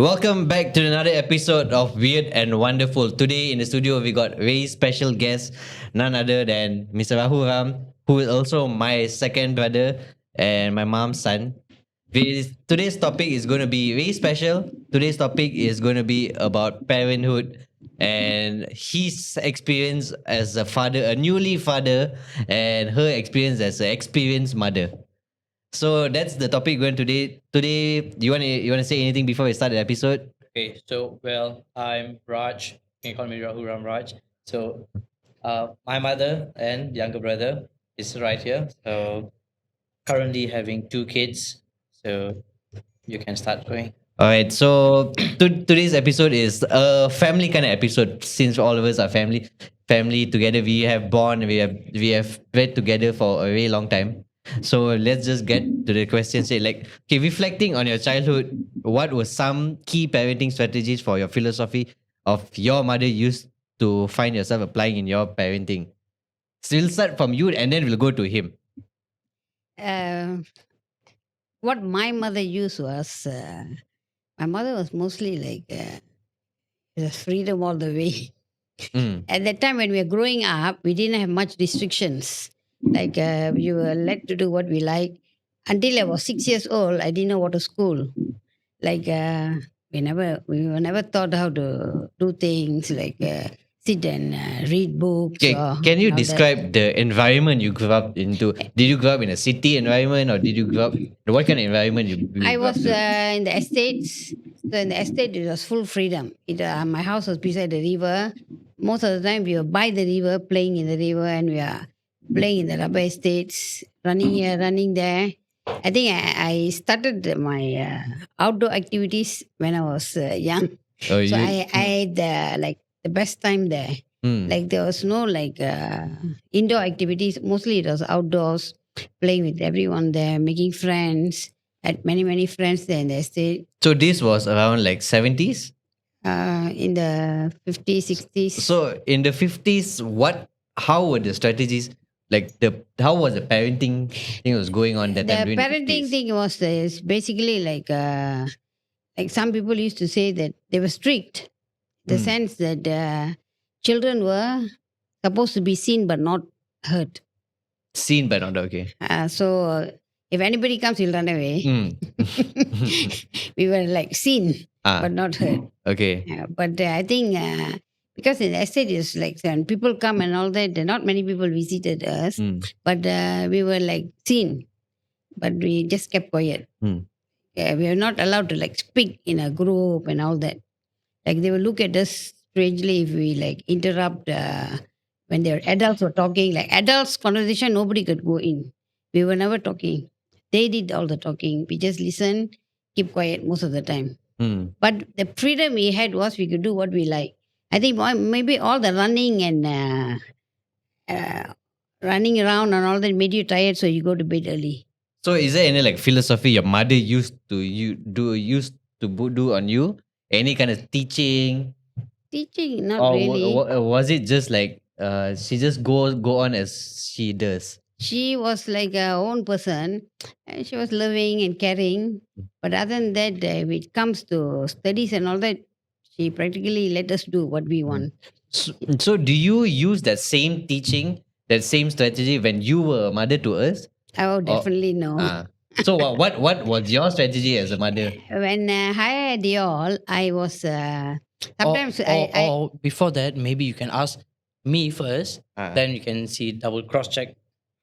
Welcome back to another episode of Weird and Wonderful. Today in the studio we got very special guest, none other than Mr. Rahuram, who is also my second brother and my mom's son. Today's topic is going to be very special. Today's topic is going to be about parenthood and his experience as a father, a newly father, and her experience as an experienced mother. So that's the topic going today. Today, you wanna say anything before we start the episode? I'm Raj. You can call me Rahuram Raj. My mother and younger brother is right here. So, currently having two kids. So, you can start going. All right. So today's episode is a family kind of episode. Since all of us are family together, we have bond. We have read together for a very long time. So let's just get to the question. Say like, okay, reflecting on your childhood, what were some key parenting strategies for your philosophy of your mother used to find yourself applying in your parenting? So we'll start from you, and then we'll go to him. Uh, what my mother used was, my mother was mostly like it was freedom all the way. Mm. At that time when we were growing up, we didn't have much restrictions. Like we were let to do what we like. Until I was 6 years old, I didn't know what to school. Like we were never taught how to do things like sit and read books Okay, or can you all that. describe the environment you grew up into? Did you grow up in a city environment, or did you grow up? What kind of environment you I grew up was to? in the estates. So in the estate, it was full freedom. My house was beside the river. Most of the time, we were by the river, playing in the river, and we are playing in the rubber estates, running here, running there. I think I started my outdoor activities when I was young. Oh, So you. I had like the best time there. Mm. Like there was no like indoor activities. Mostly it was outdoors, playing with everyone there, making friends. Had many friends there in the estate. So this was around like 70s. In the 50s, 60s. So in the 50s, how were the strategies? Like how was the parenting thing was going on that time The during the parenting 50s? thing was is basically like some people used to say that they were strict. The Mm. sense that children were supposed to be seen but not hurt. Seen but not okay. So if anybody comes, he'll run away. We were like seen but not hurt. Okay. But I think because in the estate is like when people come and all that, not many people visited us, Mm. but we were like seen, but we just kept quiet. Mm. We were not allowed to like speak in a group and all that. Like they will look at us strangely if we like interrupt when their adults were talking. Like adults' conversation, nobody could go in. We were never talking. They did all the talking. We just listened, keep quiet most of the time. Mm. But the freedom we had was we could do what we like. I think maybe all the running and running around and all that made you tired, so you go to bed early. So is there any like philosophy your mother used to do on you? Any kind of teaching, Teaching, not or really. was it just like she just go on as she does? She was like her own person. And she was loving and caring. But other than that, when it comes to studies and all that, she practically let us do what we want. So do you use that same teaching, that same strategy when you were a mother to us? Oh, definitely no. So what was your strategy as a mother? When I had you all, I was sometimes Or before that, maybe you can ask me first. Ah. Then you can see double cross check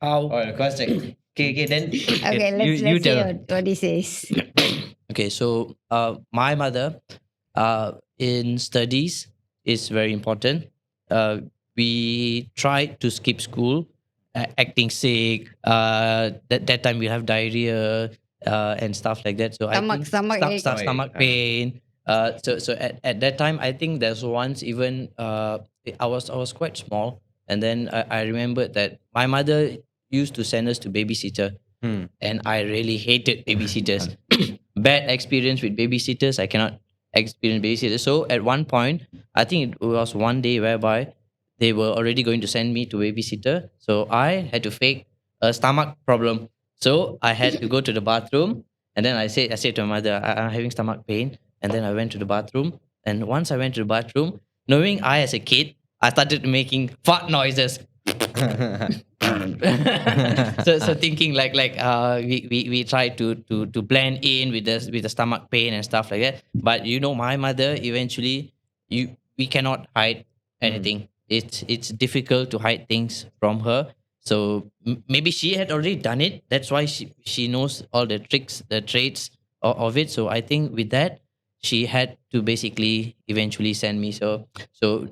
how. Oh, cross check. Okay, then okay. you Let's see tell. what he says. Okay, so my mother in studies is very important. We tried to skip school, acting sick. That time we have diarrhea and stuff like that. So Stomach- I think stomach ache. stomach pain. So at that time, I think there's once even I was quite small, and then I remembered that my mother used to send us to babysitter, Hmm. and I really hated babysitters. Bad experience with babysitters. I cannot experience babysitters. So at one point, I think it was one day whereby they were already going to send me to babysitter. So I had to fake a stomach problem. So I had to go to the bathroom, and then I said to my mother, I'm having stomach pain. and then I went to the bathroom. And once I went to the bathroom, knowing I as a kid, I started making fart noises. So thinking we try to blend in with the stomach pain and stuff like that. But my mother eventually, we cannot hide Mm. anything. It's difficult to hide things from her. So maybe she had already done it. That's why she knows all the tricks, the traits of it. So I think with that, she had to basically eventually send me. So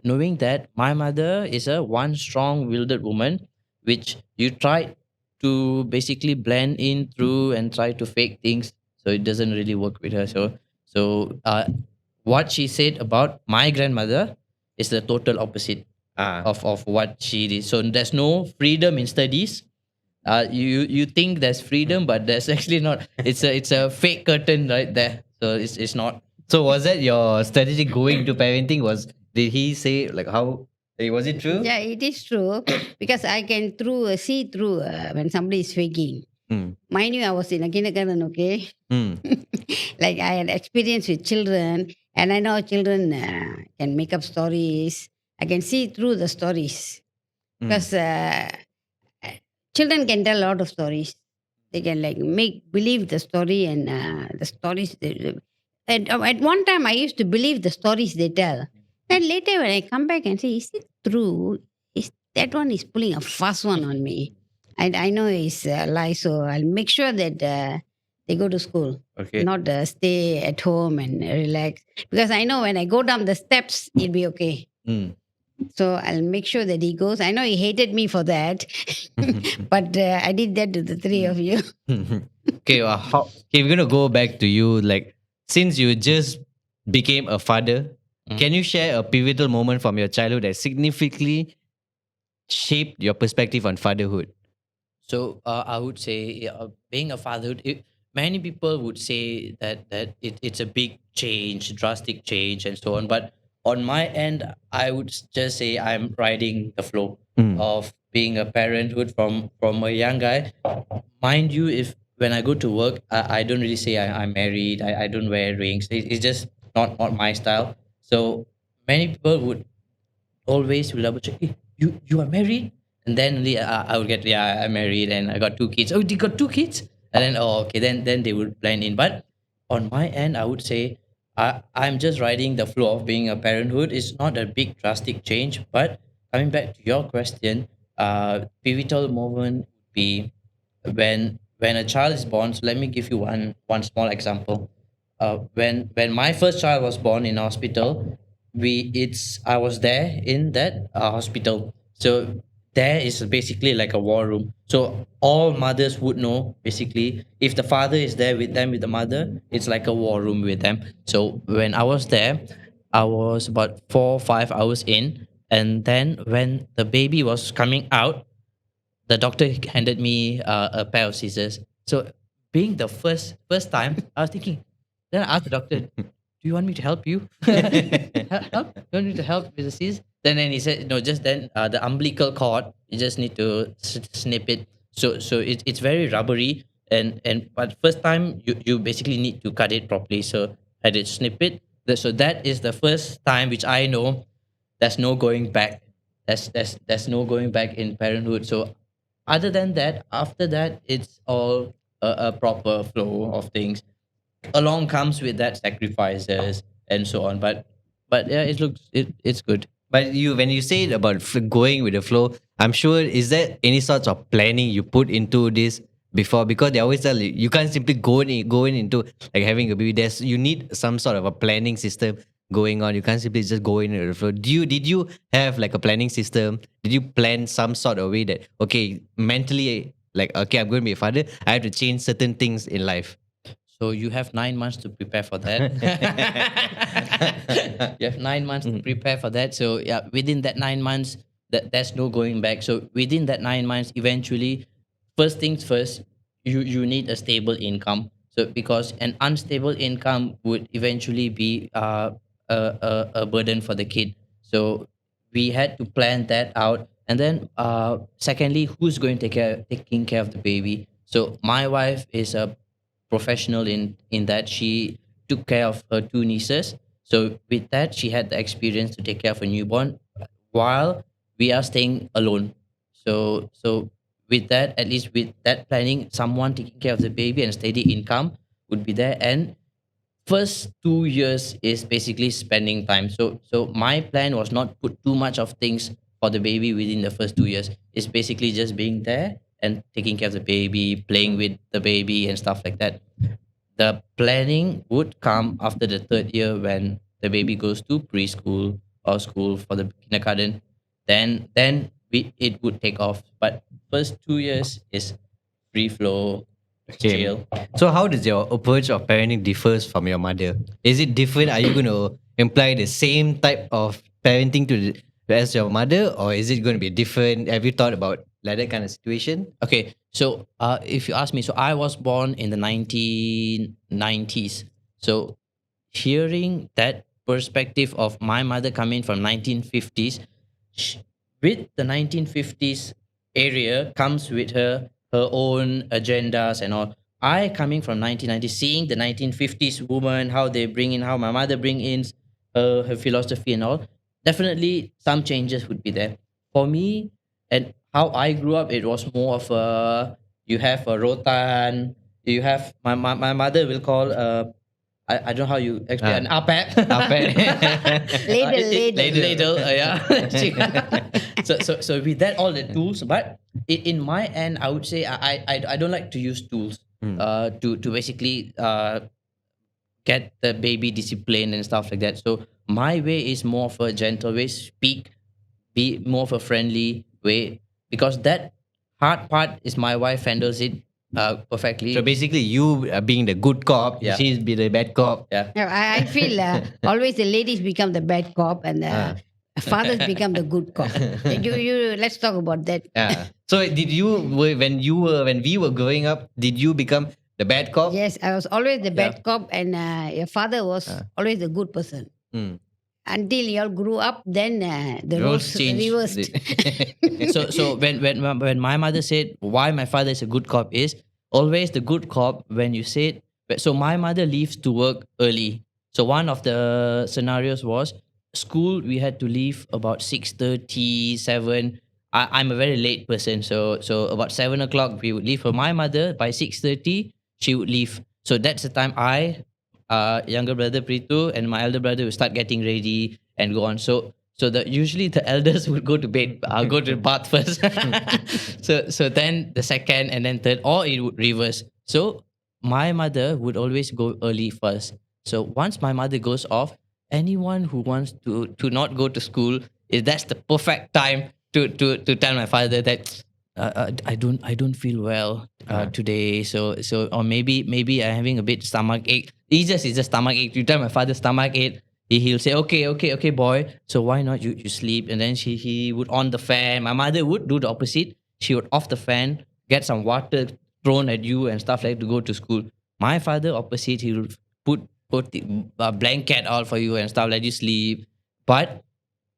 knowing that my mother is a one strong willed woman, which you try to basically blend in through and try to fake things, so it doesn't really work with her. So what she said about my grandmother is the total opposite Ah. of what she did. So there's no freedom in studies. You think there's freedom, but there's actually not. It's a fake curtain right there. So it's not. So was that your strategy going to parenting? Did he say like how was it true? Yeah, it is true because I can see through when somebody is faking. Mm. Mind you, I was in a kindergarten, okay? Mm. Like I had experience with children, and I know children can make up stories. I can see through the stories Mm. because children can tell a lot of stories. They can like make believe the story and the stories. At one time, I used to believe the stories they tell. Then later, when I come back and say, "Is it true? Is that one is pulling a fast one on me?" And I know it's a lie, so I'll make sure that they go to school, Okay. not stay at home and relax. Because I know when I go down the steps, it'll be okay. Mm. So I'll make sure that he goes. I know he hated me for that, but I did that to the three of you. Okay, okay, we're gonna go back to you. Like, since you just became a father, Mm. can you share a pivotal moment from your childhood that significantly shaped your perspective on fatherhood? So I would say, being a father, many people would say that it's a big change, drastic change, and so on. But on my end, I would just say I'm riding the flow Mm. of being a parenthood from a young guy. Mind you, if when I go to work, I don't really say I'm married. I don't wear rings. It's just not my style. So many people would always will double check. "Eh, you are married?" And then only I would get, yeah, I'm married and I got two kids. Oh, you got two kids? And then, oh, okay, then they would blend in. But on my end, I would say I'm just riding the flow of being a parenthood. It's not a big drastic change. But coming back to your question, pivotal moment would be when a child is born. So let me give you one small example. When my first child was born in hospital, I was there in that hospital. So there is basically like a war room. So all mothers would know, basically, if the father is there with them with the mother, it's like a war room with them. So when I was there, I was about 4 or 5 hours in, and then when the baby was coming out, the doctor handed me a pair of scissors. So being the first time, I was thinking. Then I asked the doctor, "Do you want me to help you? Help? You want me to help with the scissors?" Then he said, "No, just then the umbilical cord. You just need to snip it. So it's very rubbery, and but first time you basically need to cut it properly. So I did snip it. So that is the first time which I know there's no going back. There's no going back in parenthood. So other than that, after that, it's all a proper flow of things. Along comes with that sacrifices and so on. But yeah, it's good. But when you say about going with the flow, I'm sure is there any sorts of planning you put into this before? Because they always tell you can't simply go in into like having a baby. You need some sort of a planning system going on. You can't simply just go in with the flow. Did you have like a planning system? Did you plan some sort of way that okay mentally like okay I'm going to be a father. I have to change certain things in life. So you have 9 months to prepare for that. You have 9 months to prepare for that. So yeah, within that 9 months, there's no going back. So within that 9 months, eventually, first things first, you need a stable income. So because an unstable income would eventually be a burden for the kid. So we had to plan that out. And then secondly, who's going to taking care of the baby? So my wife is a professional in that. took care of her two nieces. So with that, she had the experience to take care of a newborn while we are staying alone. So with that, at least with that planning, someone taking care of the baby and steady income would be there. And first 2 years is basically spending time. So my plan was not put too much of things for the baby within the first 2 years. It's basically just being there and taking care of the baby, playing with the baby and stuff like that. The planning would come after the third year when the baby goes to preschool or school for the kindergarten. Then it would take off. But first 2 years is free flow, Okay. chill. So how does your approach of parenting differs from your mother? Is it different? Are you going to imply the same type of parenting as your mother, or is it going to be different? Have you thought about like that kind of situation? Okay, so if you ask me, so I was born in the 1990s. So hearing that perspective of my mother coming from 1950s, sh- with the 1950s area comes with her own agendas and all. I coming from 1990s, seeing the 1950s woman, how they bring in, how my mother bring in her philosophy and all. Definitely, some changes would be there for me. And how I grew up, it was more of a, you have a rotan, you have my mother will call I don't know how you explain an apet. Apet. Ladle. Yeah. So with that all the tools, but in my end, I would say I don't like to use tools to basically get the baby disciplined and stuff like that. So my way is more of a gentle way, speak, be more of a friendly way, because that hard part is my wife handles it perfectly. So basically, you being the good cop, Yeah. she's be the bad cop. Yeah. No, I feel always the ladies become the bad cop and the fathers become the good cop. Let's talk about that. Yeah. So did when we were growing up, did you become the bad cop? Yes, I was always the Yeah. bad cop, and your father was always the good person. Mm. Until you all grew up, then the Roles roles changed. reversed. So when my mother said why my father is a good cop is always the good cop when you said, so my mother leaves to work early. So one of the scenarios was school, we had to leave about 6:30, 7. I'm a very late person, so about 7 o'clock we would leave. For my mother, by 6:30 she would leave. So that's the time younger brother Pritu and my elder brother will start getting ready and go on. So the usually the elders would go to bed. I'll go to the bath first. So then the second and then third, or it would reverse. So my mother would always go early first. So once my mother goes off, anyone who wants to not go to school, that's the perfect time to tell my father that I don't feel well today. So or maybe I'm having a bit stomach ache. It's just stomach ache. You tell my father stomach ache, he'll say, okay, boy. So why not you sleep? And then he would on the fan. My mother would do the opposite. She would off the fan, get some water thrown at you and stuff like to go to school. My father opposite, he would put the blanket all for you and stuff, let you sleep. But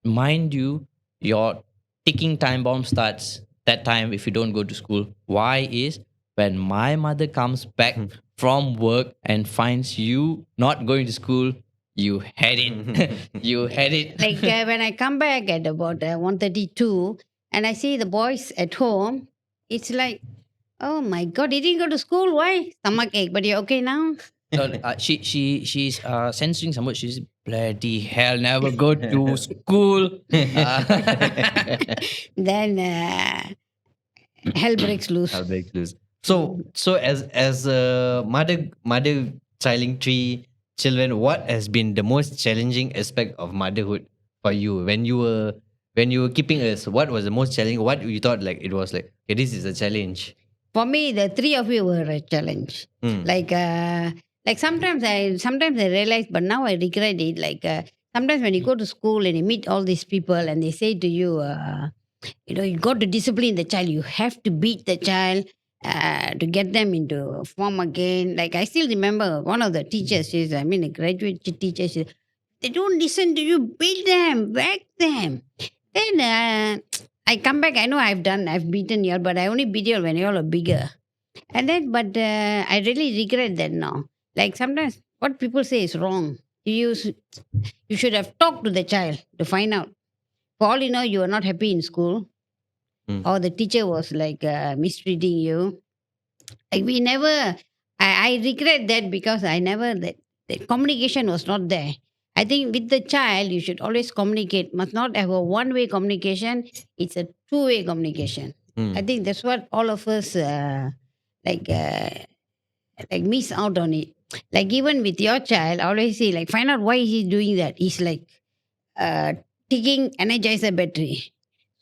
mind you, your ticking time bomb starts that time if you don't go to school. Why is when my mother comes back from work and finds you not going to school, you had it. You had it. Like when I come back at about 1:32 and I see the boys at home, it's like, oh my God, you didn't go to school? Why? Stomach ache, but you're okay now? No, she's censoring some words. She's bloody hell, never go to school. Then hell breaks loose. I'll break loose. So as a mother childing three children, what has been the most challenging aspect of motherhood for you when you were keeping us? What was the most challenging? What you thought like it was like, okay, this is a challenge. For me, the three of you were a challenge. Like sometimes I realize, but now I regret it. Like sometimes when you go to school and you meet all these people and they say to you, you got to discipline the child. You have to beat the child to get them into form again. Like I still remember one of the teachers, a graduate teacher, she, they don't listen to you, beat them, whack them. Then I come back, I know I've beaten you all, but I only beat you all when you all are bigger. And then, but I really regret that now. Like sometimes what people say is wrong. You should have talked to the child to find out. For all you know, you are not happy in school, Mm. or the teacher was like mistreating you. Like we never, I regret that because I never, that communication was not there. I think with the child, you should always communicate, must not have a one way communication, it's a two-way communication. I Mm. think that's what all of us like, uh, like miss out on it. Like even with your child, I always say, like, find out why he's doing that. He's like uh, taking energizer battery.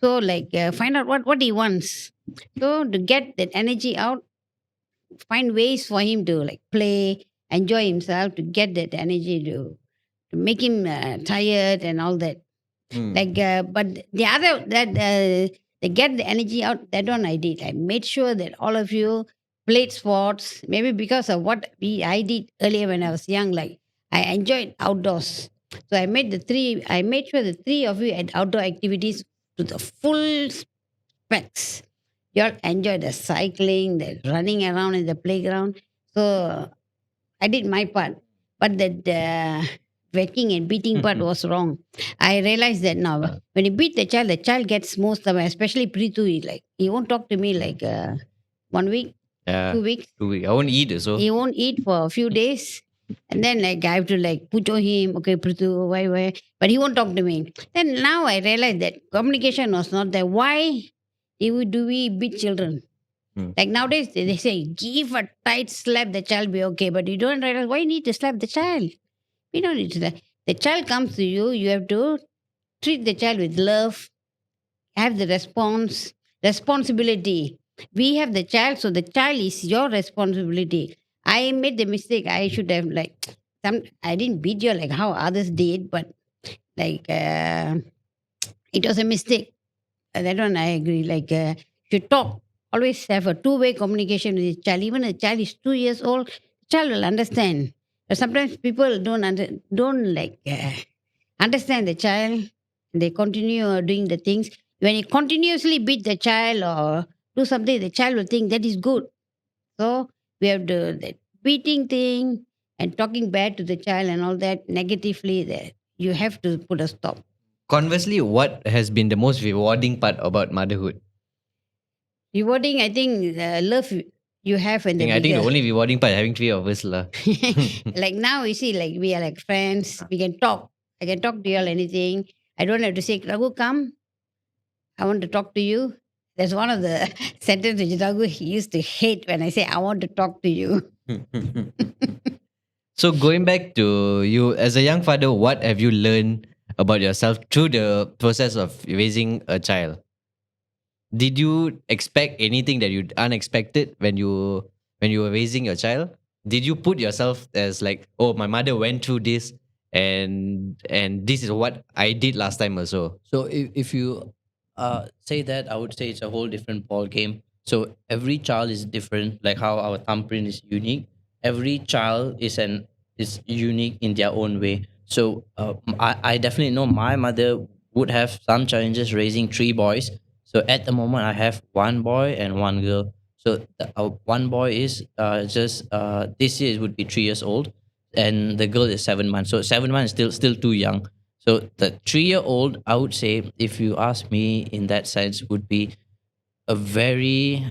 So, like, find out what he wants. So, to get that energy out, find ways for him to like play, enjoy himself, to get that energy to make him tired and all that. Mm. Like, but the other that they get the energy out. That one I did. I made sure that all of you played sports. Maybe because of what I did earlier when I was young. Like I enjoyed outdoors, so I made the three. I made sure the three of you had outdoor activities to the full specs. You all enjoy the cycling, the running around in the playground. So I did my part, but that whacking and beating part was wrong. I realized that now. When you beat the child gets most of it, especially Pritu. Like he won't talk to me like 1 week, Yeah. 2 weeks. 2 weeks. I won't eat also. He won't eat for a few days. And then like I have to like put on him, okay, Pritu, why? But he won't talk to me. Then now I realize that communication was not there. Why do we beat children? Mm. Like nowadays, they say, give a tight slap, the child be okay. But you don't realize why you need to slap the child. We don't need to slap. The child comes to you, you have to treat the child with love, have the responsibility. We have the child, so the child is your responsibility. I made the mistake. I should have like I didn't beat you like how others did, but like it was a mistake. That one I agree. Like you talk, always have a two-way communication with the child. Even a child is 2 years old, child will understand. But sometimes people don't like understand the child. They continue doing the things. When you continuously beat the child or do something, the child will think that is good. So we have to that beating thing and talking bad to the child and all that negatively. That you have to put a stop. Conversely, what has been the most rewarding part about motherhood? Rewarding, I think, love you have when the I think the bigger. only rewarding part having three of us lah. Like now, you see, like we are like friends. We can talk. I can talk to you all anything. I don't have to say, Raghu, come. I want to talk to you. That's one of the sentences which Raghu he used to hate when I say, I want to talk to you. So going back to you as a young father, what have you learned about yourself through the process of raising a child? Did you expect anything that you unexpected when you were raising your child? Did you put yourself as like, oh, my mother went through this, and this is what I did last time also? So if you say that, I would say it's a whole different ball game. So every child is different, like how our thumbprint is unique. Every child is unique in their own way. So I definitely know my mother would have some challenges raising three boys. So at the moment, I have one boy and one girl. So one boy is just this year it would be 3 years old, and the girl is 7 months. So 7 months is still too young. So the 3 year old, I would say, if you ask me in that sense, would be a very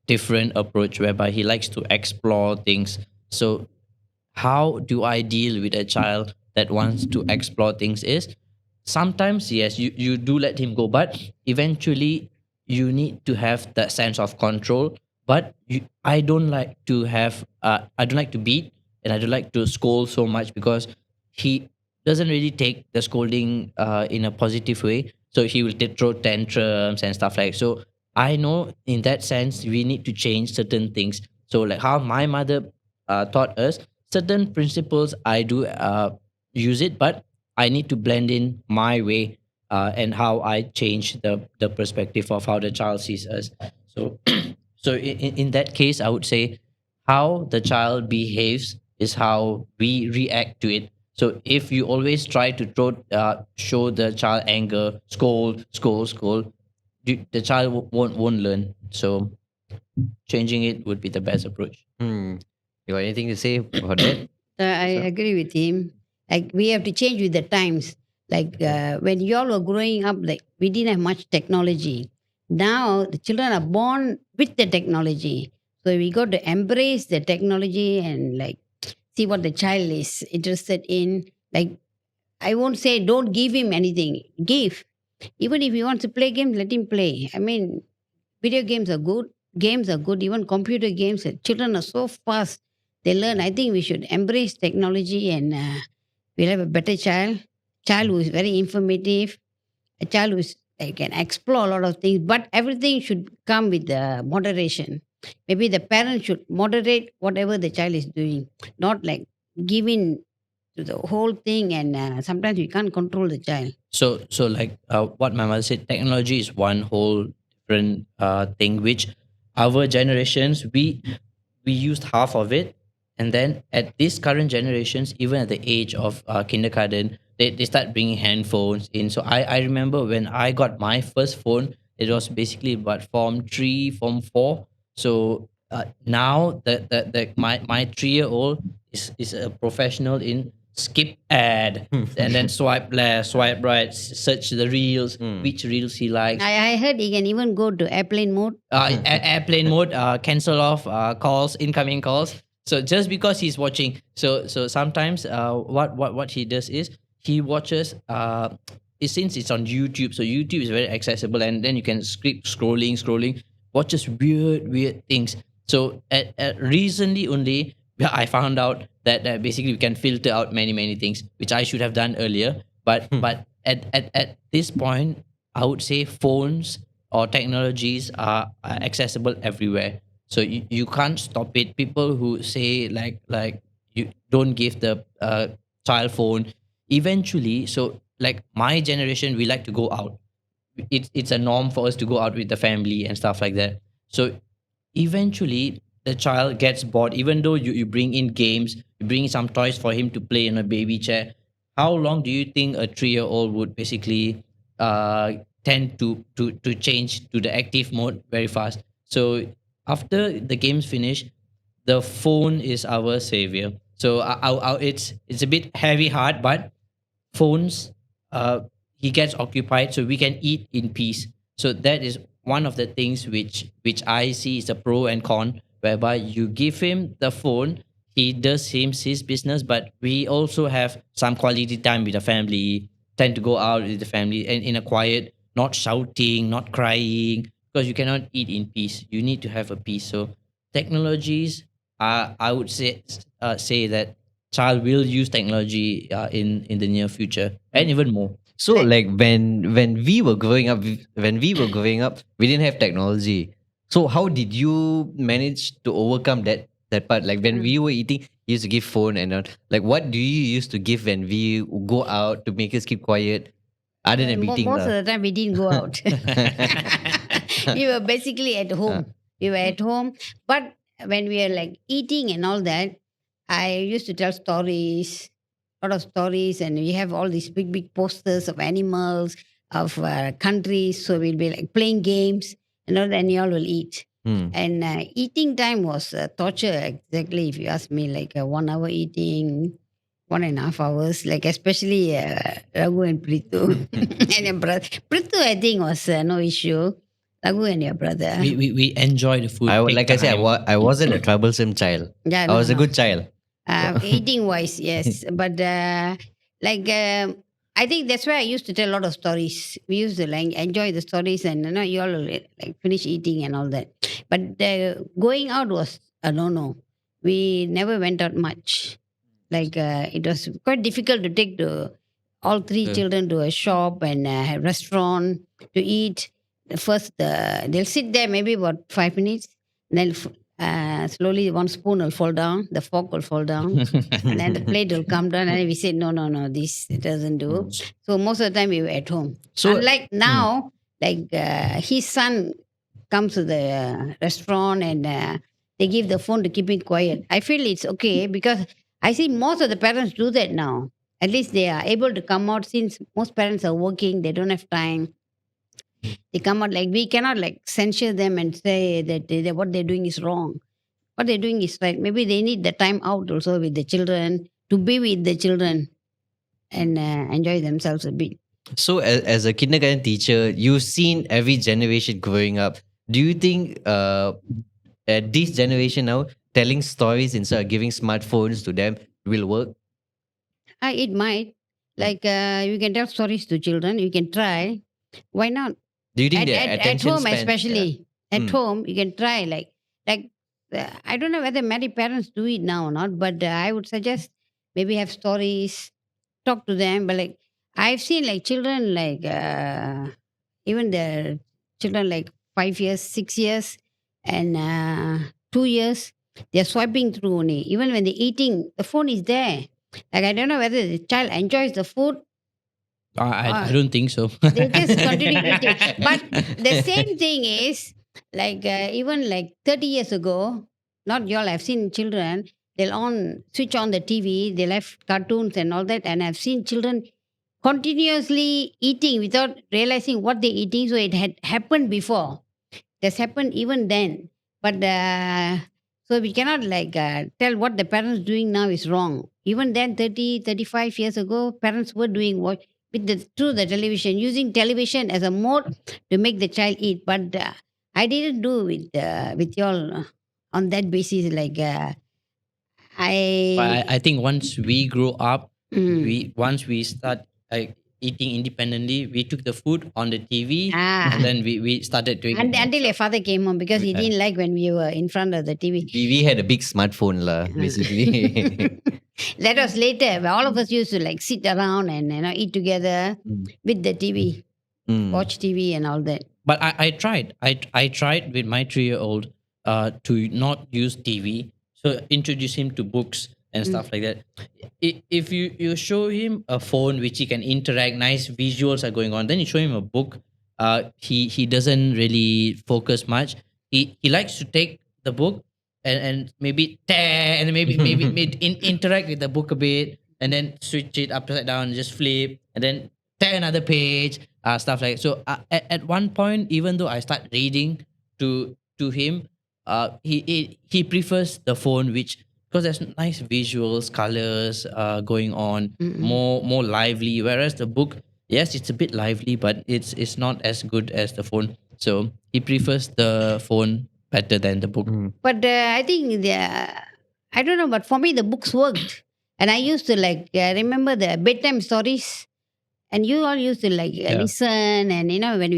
different approach whereby he likes to explore things. So how do I deal with a child that wants to explore things is sometimes yes you do let him go, but eventually you need to have that sense of control. But I don't like to have I don't like to beat, and I don't like to scold so much because he doesn't really take the scolding in a positive way. So he will throw tantrums and stuff like so. I know in that sense we need to change certain things. So like how my mother taught us certain principles, I do use it, but I need to blend in my way and how I change the perspective of how the child sees us. So so in that case I would say how the child behaves is how we react to it. So if you always try to show the child anger, scold, the child won't learn. So changing it would be the best approach. You got anything to say about that? I So, agree with him. Like we have to change with the times. Like when y'all were growing up, like we didn't have much technology. Now the children are born with the technology, so we got to embrace the technology and like see what the child is interested in. Like I won't say don't give him anything. Give. Even if he wants to play games, let him play. I mean, video games are good. Games are good. Even computer games. Children are so fast. They learn. I think we should embrace technology and we'll have a better child. Child who is very informative. A child who is can explore a lot of things. But everything should come with moderation. Maybe the parent should moderate whatever the child is doing. Not like giving to the whole thing and sometimes we can't control the child. So like what my mother said, technology is one whole different thing which our generations we used half of it, and then at this current generations, even at the age of kindergarten, they start bringing handphones in. So I remember when I got my first phone, it was basically about form 3 form 4. So now the my 3-year old is a professional in skip ad and then swipe left, swipe right, search the reels, which reels he likes. I heard he can even go to airplane mode. Airplane mode, cancel off calls, incoming calls. So just because he's watching, so sometimes what he does is he watches. Since it's on YouTube, so YouTube is very accessible, and then you can skip scrolling, watches weird things. So at recently only I found out that basically we can filter out many things, which I should have done earlier. But at this point, I would say phones or technologies are accessible everywhere. So you can't stop it. People who say like you don't give the child phone, eventually. So like my generation, we like to go out. It's a norm for us to go out with the family and stuff like that. So eventually the child gets bored, even though you bring in games, you bring some toys for him to play in a baby chair. How long do you think a 3-year old would basically tend to change to the active mode very fast? So after the games finish, the phone is our savior. So it's a bit heavy heart, but phones, uh, he gets occupied so we can eat in peace. So that is one of the things which I see is a pro and con, whereby you give him the phone, he does his business, but we also have some quality time with the family, tend to go out with the family and in a quiet, not shouting, not crying, because you cannot eat in peace, you need to have a peace. So technologies, I would say that child will use technology in the near future and even more. so like when we were growing up, we didn't have technology. So how did you manage to overcome that part? Like when we were eating, you used to give phone and like what do you used to give when we go out to make us keep quiet other than meeting Most of lah? the time we didn't go out. We were basically at home. We were at home. But when we were like eating and all that, I used to tell stories, lot of stories, and we have all these big posters of animals, of countries. So we'll be like playing games, and all, then you all will eat. Hmm. And eating time was torture, exactly. If you ask me, like 1 hour eating, 1.5 hours, like especially Raghu and Prithu and your brother. Prithu, I think, was no issue. Raghu and your brother. We enjoy the food. big Like I said, time. I wasn't a troublesome child. Yeah, I was a no. good child. Eating wise, yes. But like, I think that's why I used to tell a lot of stories. We used to like enjoy the stories and you all will, like finish eating and all that. But going out was a no. We never went out much. Like it was quite difficult to take all three children to a shop and a restaurant to eat. First, they'll sit there maybe about 5 minutes. Then slowly one spoon will fall down, the fork will fall down, and then the plate will come down. And we say, no, this it doesn't do. So most of the time we were at home. So- Unlike now, like his son comes to the restaurant and they give the phone to keep him quiet. I feel it's okay because I see most of the parents do that now. At least they are able to come out since most parents are working, they don't have time. They come out like we cannot like censure them and say that what they're doing is wrong. what they're doing is right. Maybe they need the time out also with the children, to be with the children and enjoy themselves a bit. So, as a kindergarten teacher, you've seen every generation growing up. Do you think at this generation now, telling stories instead of giving smartphones to them will work? It might. Mm. Like you can tell stories to children. You can try. Why not? Do you think At their at, at attention home span? Yeah. especially. At Mm. home you can try. Like I don't know whether many parents do it now or not, but I would suggest maybe have stories, talk to them. But like I've seen like children like even the children like 5 years, 6 years, and 2 years, they're swiping through only. Even when they're eating, the phone is there. Like I don't know whether the child enjoys the food I or don't think so. they just continue eating. But the same thing is like even like 30 years ago, not y'all, I've seen children, they'll switch on the TV, they'll have cartoons and all that. And I've seen children continuously eating without realizing what they're eating. So it had happened before. That's happened even then. But so we cannot like tell what the parents doing now is wrong. Even then, 30, 35 years ago, parents were doing what with through the television, using television as a mode to make the child eat. But I didn't do with y'all on that basis. Like But I, I think once we grow up, mm, once we start eating independently, we took the food on the TV, and ah, then we started doing it by until your ourselves. father came home because he didn't like when we were in front of the TV. We had a big smartphone, lah, basically. That was later, where all of us used to like sit around and eat together Mm. with the TV, Mm. watch TV and all that. But I tried. I tried with my 3-year-old to not use TV. So introduce him to books and stuff like that. If you show him a phone which he can interact, nice visuals are going on, then you show him a book. He doesn't really focus much. He likes to take the book and maybe tear and maybe interact with the book a bit and then switch it upside down and just flip and then tear another page, stuff like that. So at one point, even though I start reading to him, he prefers the phone, which because there's nice visuals, colors going on, more lively. Whereas the book, yes, it's a bit lively, but it's not as good as the phone. So he prefers the phone better than the book. Mm. But I think I don't know, but for me the books worked, and I used to like remember the bedtime stories, and you all used to like Yeah. listen, and when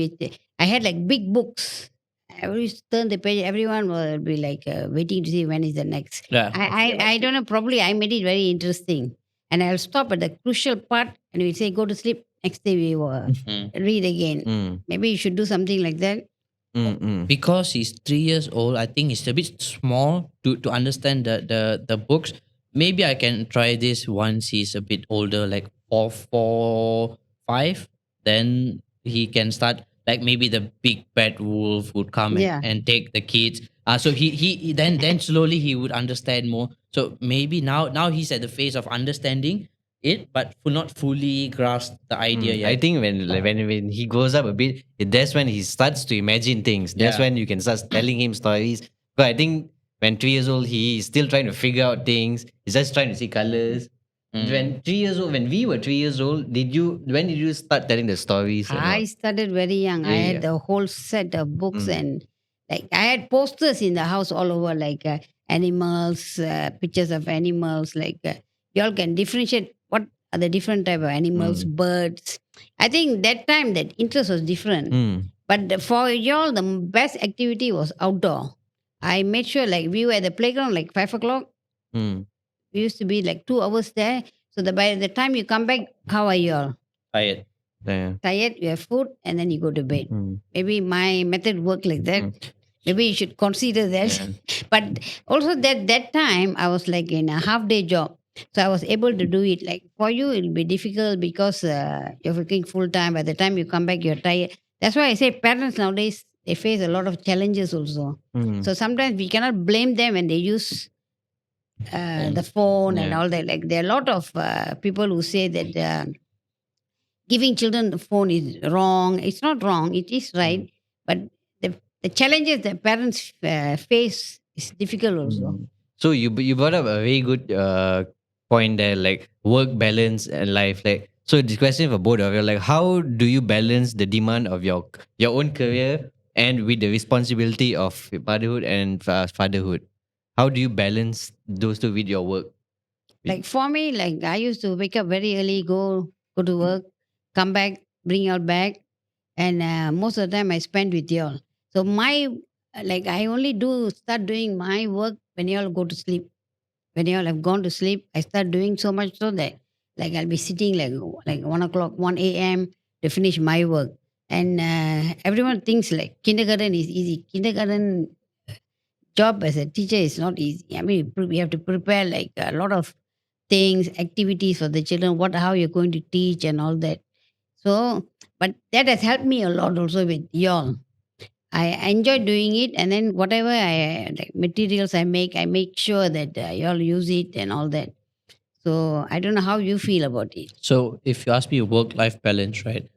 I had like big books. I always turn the page. Everyone will be like waiting to see when is the next. Yeah. I don't know. Probably I made it very interesting, and I'll stop at the crucial part, and we say go to sleep. Next day we will Mm. read again. Mm. Maybe you should do something like that. Mm. Mm. Because he's 3 years old, I think he's a bit small to understand the books. Maybe I can try this once he's a bit older, like 4, 5. Then he can start like maybe the big bad wolf would come Yeah. and take the kids. So he then slowly he would understand more. So maybe now he's at the phase of understanding it, but not fully grasp the idea yet. I think when he grows up a bit, that's when he starts to imagine things. That's Yeah. when you can start telling him stories. But I think when 3 years old, he is still trying to figure out things. He's just trying to see colors. When 3 years old, when we were 3 years old, when did you start telling the stories? and I all? started very young. I Very had young. the whole set of books, Mm. and like I had posters in the house all over, like animals, pictures of animals. Like you all can differentiate what are the different type of animals, birds. I think that time that interest was different. Mm. But for y'all, the best activity was outdoor. I made sure like we were at the playground like 5 o'clock. Mm. We used to be like 2 hours there. So that by the time you come back, how are you all? Tired. Yeah. Tired, you have food, and then you go to bed. Mm. Maybe my method worked like that. Maybe you should consider that. But also that time I was like in a half day job. So I was able to do it. Like for you, it'll be difficult because you're working full time. By the time you come back, you're tired. That's why I say parents nowadays, they face a lot of challenges also. Mm. So sometimes we cannot blame them when they use the phone and Yeah. all that. Like there are a lot of people who say that giving children the phone is wrong. It's not wrong. It is right. But the challenges that parents face It's difficult also. Mm. So you brought up a very good point there, like work balance and life. Like, so this question for both of you, like how do you balance the demand of your own career and with the responsibility of motherhood and fatherhood? How do you balance those two with your work? With, Like for me, like I used to wake up very early, go to work, come back, bring y'all back, and most of the time I spend with y'all. So my like I only do start doing my work when y'all go to sleep. When y'all have gone to sleep, I start doing so much so that like I'll be sitting like 1 o'clock, 1 a.m. to finish my work. And everyone thinks like kindergarten is easy. Kindergarten job as a teacher is not easy. I mean, we have to prepare like a lot of things, activities for the children, how you're going to teach and all that. So, but that has helped me a lot also with y'all. I enjoy doing it, and then whatever like materials I make sure that y'all use it and all that. So I don't know how you feel about it. So if you ask me work life balance, right?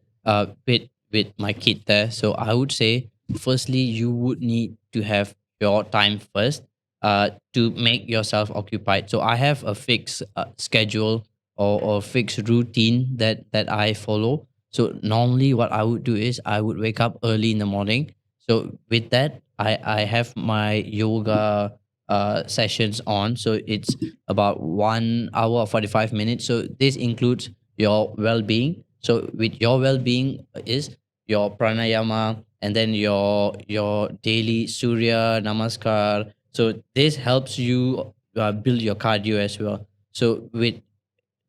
With my kid there, so I would say firstly you would need to have your time first, to make yourself occupied. So I have a fixed schedule or fixed routine that I follow. So normally what I would do is I would wake up early in the morning. So with that, I have my yoga sessions on. So it's about 1 hour or 45 minutes. So this includes your well-being. So with your well-being is your pranayama and then your daily surya namaskar. So this helps you build your cardio as well. So with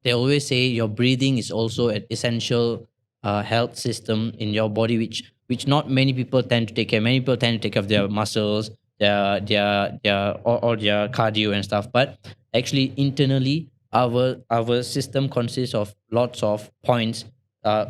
they always say your breathing is also an essential health system in your body, which not many people tend to take care. Many people tend to take care of their muscles, their or their cardio and stuff. But actually, internally, our system consists of lots of points,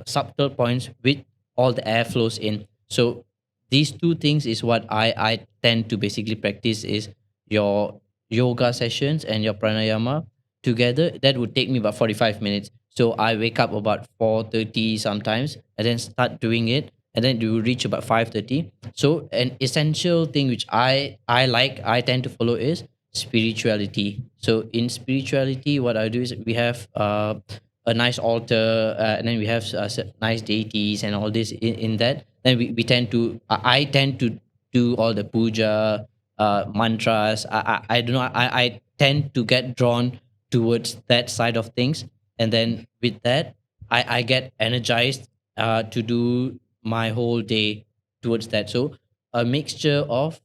subtle points, with all the air flows in. So these two things is what I tend to basically practice is your yoga sessions and your pranayama together. That would take me about 45 minutes. So I wake up about 4:30 sometimes and then start doing it, and then you reach about 5:30. So an essential thing which I tend to follow is spirituality. So in spirituality what I do is we have a nice altar, and then we have nice deities and all this in that. Then we tend to I tend to do all the puja, mantras. I don't know, I tend to get drawn towards that side of things, and then with that I get energized to do my whole day towards that. So a mixture of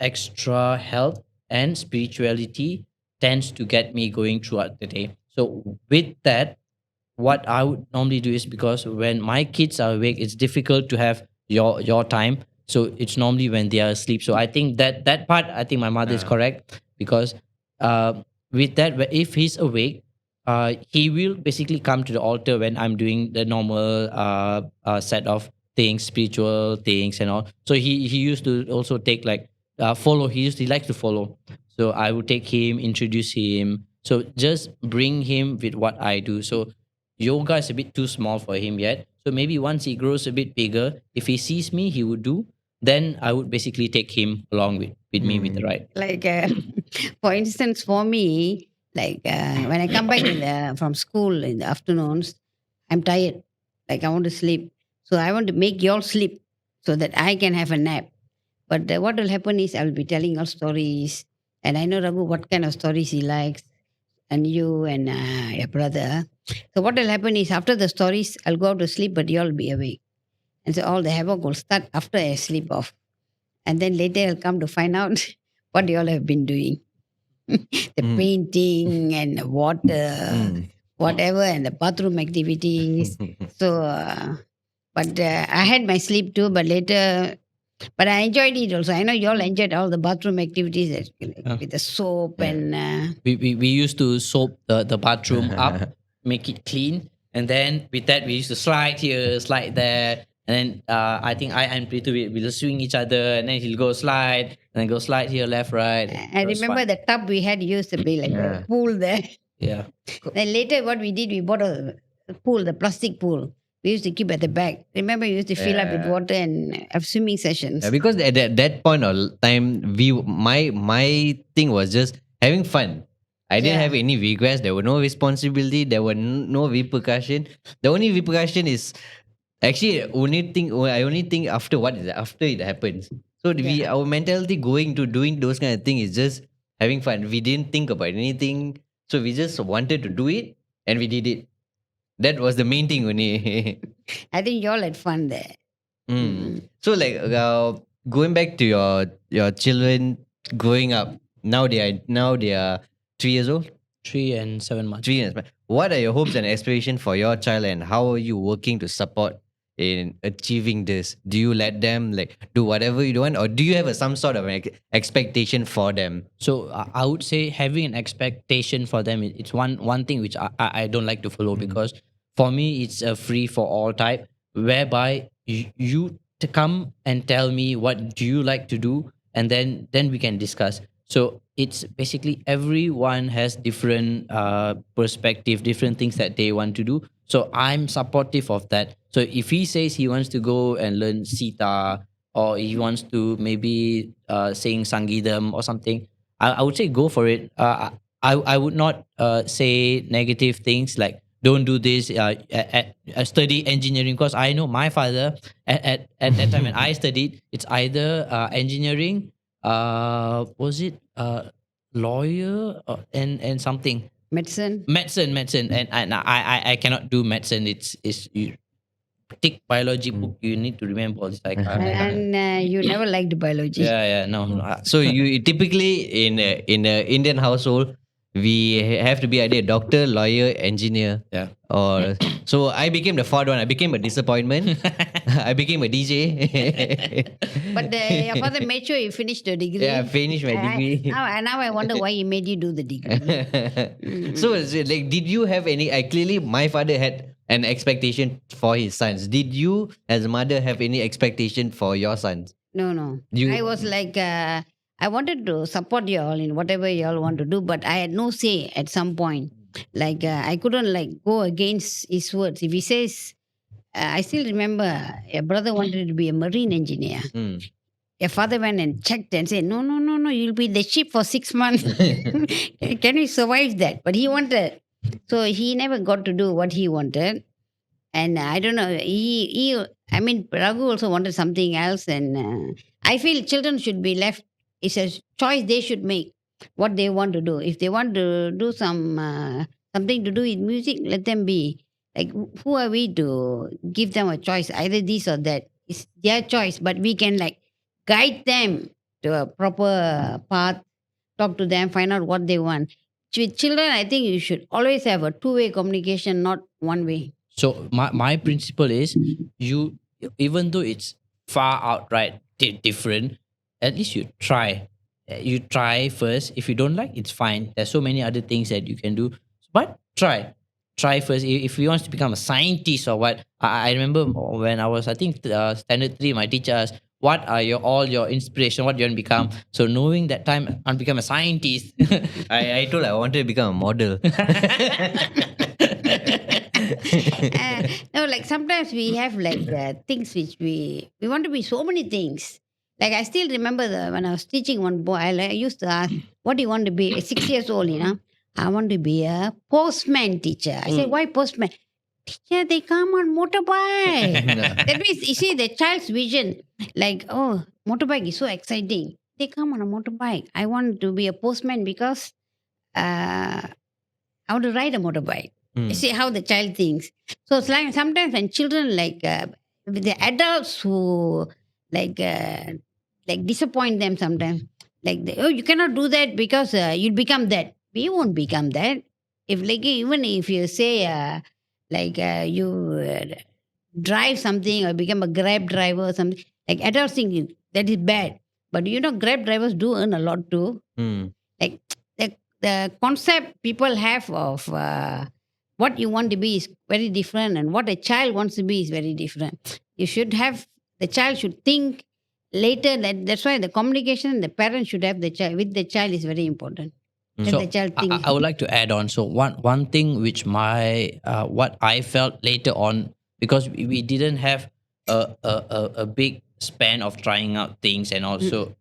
extra health and spirituality tends to get me going throughout the day. So with that, what I would normally do is, because when my kids are awake, it's difficult to have your time. So it's normally when they are asleep. So I think that part, I think my mother is uh, correct, because with that, if he's awake, he will basically come to the altar when I'm doing the normal set of things, spiritual things and all. So he used to also take like follow. He likes to follow. So I would take him, introduce him. So just bring him with what I do. So yoga is a bit too small for him yet. So maybe once he grows a bit bigger, if he sees me, he would do. Then I would basically take him along with me with the mm, ride. Like for instance, for me, like when I come back from school in the afternoons, I'm tired. Like I want to sleep, so I want to make y'all sleep so that I can have a nap. But what will happen is I will be telling y'all stories, and I know Raghu what kind of stories he likes, and you and your brother. So what will happen is after the stories, I'll go out to sleep, but y'all will be awake, and so all the havoc will start after I sleep off, and then later I'll come to find out what y'all have been doing. The mm, painting and the water, mm. whatever, and the bathroom activities. So, but I had my sleep too, but later, but I enjoyed it also. I know you all enjoyed all the bathroom activities Uh, with the soap Yeah. and we used to soap the bathroom up, make it clean, and then with that we used to slide here, slide there, and then I think I and Pritu will swing each other, and then he'll go slide and then go slide here, left, right. I It was remember fun. the tub we had used to be like a Yeah. pool there. Yeah. Then later, what we did, we bought a pool, the plastic pool. We used to keep at the back. Remember, we used to fill up with Yeah. water and have swimming sessions. Yeah, because at that point of time, my thing was just having fun. I didn't Yeah. have any regrets. There were no responsibility. There were no repercussion. The only repercussion is actually I only think after after it happens. So Yeah. our mentality going to doing those kind of thing is just having fun. We didn't think about anything. So we just wanted to do it and we did it. That was the main thing only. I think you all had fun there. Mm. So like going back to your children growing up, now they are 3 years old. 3 and 7 months. 3 years. What are your hopes and aspirations for your child, and how are you working to support in achieving this? Do you let them like do whatever you want, or do you have some sort of expectation for them? So I would say having an expectation for them, it's one thing which I don't like to follow, because for me it's a free for all type, whereby you to come and tell me what do you like to do, and then we can discuss. So it's basically everyone has different perspective, different things that they want to do. So I'm supportive of that. So if he says he wants to go and learn sitar, or he wants to maybe sing Sangidam or something, I would say go for it. I would not say negative things like don't do this, study engineering, because I know my father at that time when I studied, it's either engineering, was it lawyer, and something, Medicine. medicine, and I cannot do medicine. It's you take biology book, you need to remember all this. Like And you never liked biology. yeah, no. So you typically in a Indian household, we have to be either a doctor, lawyer, engineer. Yeah. Or so I became the fourth one. I became a disappointment. I became a DJ. But your father made sure you finished the degree. Yeah, I finished my degree. Now I wonder why he made you do the degree. So is it like, did you have any? Clearly, my father had an expectation for his sons. Did you, as a mother, have any expectation for your sons? No. You- I was like, I wanted to support you all in whatever you all want to do, but I had no say at some point. Like, I couldn't like go against his words. If he says, I still remember your brother wanted to be a marine engineer. Mm. Your father went and checked and said, no, you'll be in the ship for 6 months. Can you survive that? But he wanted. So he never got to do what he wanted. And I don't know, I mean, Raghu also wanted something else. And I feel children should be left, it's a choice they should make what they want to do. If they want to do something to do with music, let them be. Like, who are we to give them a choice, either this or that? It's their choice, but we can like guide them to a proper path, talk to them, find out what they want. With children, I think you should always have a two-way communication, not one way. So my principle is, you, even though it's far outright different, at least you try. You try first. If you don't like, it's fine. There's so many other things that you can do, but try. Try first. If he wants to become a scientist or what, I remember when I was, I think, standard 3, my teacher asked, what are all your inspiration? What do you want to become? So knowing that time I become a scientist. I told I wanted to become a model. No, like sometimes we have like things which we want to be so many things. Like I still remember when I was teaching one boy, I used to ask, "What do you want to be?" At 6 years old, I want to be a postman teacher. I said, "Why postman?" Teacher, they come on motorbike. That means you see the child's vision. Like, oh, motorbike is so exciting. They come on a motorbike. I want to be a postman because I want to ride a motorbike. You see how the child thinks. So it's like sometimes when children with the adults who disappoint them sometimes, you cannot do that because you'll become that. We won't become that. If even if you say you drive something or become a Grab driver or something, like adults think that is bad. But Grab drivers do earn a lot too. Like the concept people have of what you want to be is very different, and what a child wants to be is very different. The child should think later. That's why the communication the parent should have with the child is very important. Let So the child think. I would like to add on. So one thing which what I felt later on because we didn't have a big span of trying out things. And Mm, also,